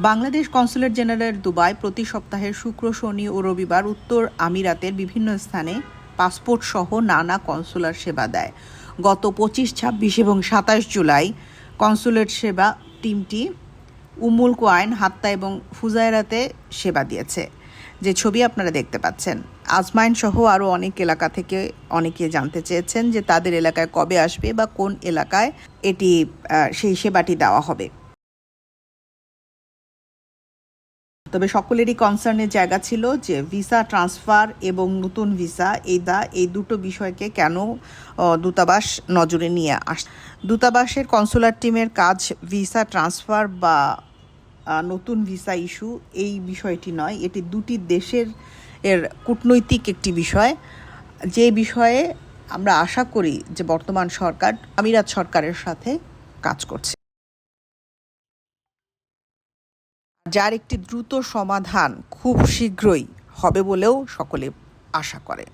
Bangladesh consulate general Dubai প্রতি সপ্তাহের শুক্র, শনি ও রবিবার উত্তর আমিরাতের বিভিন্ন স্থানে পাসপোর্ট সহ নানা কনসুলার সেবা দেয়। গত 25, 26 এবং 27 জুলাই কনস্যুলেট সেবা টিমটি উম্মুল কোয়াইন, হাত্তা এবং ফুজায়রাতে সেবা দিয়েছে, যে ছবি আপনারা দেখতে পাচ্ছেন। আজমাইন সহ আরও অনেক এলাকা থেকে অনেকে জানতে চেয়েছেন যে তাদের এলাকায় কবে আসবে বা কোন এলাকায় সেই সেবাটি দেওয়া হবে। তবে সকলেরই কনসার্নের জায়গা ছিল যে ভিসা ট্রান্সফার এবং নতুন ভিসা এই দুটো বিষয়কে কেন দূতাবাস নজরে নিয়ে দূতাবাসের কনসুলার টিমের কাজ ভিসা ট্রান্সফার বা নতুন ভিসা ইস্যু এই বিষয়টি নয়, এটি দুটি দেশের কূটনৈতিক একটি বিষয়, যে বিষয়ে আমরা আশা করি যে বর্তমান সরকার আমিরাত সরকারের সাথে কাজ করছে, যার একটি দ্রুত সমাধান খুব শীঘ্রই হবে বলেও সকলে আশা করে।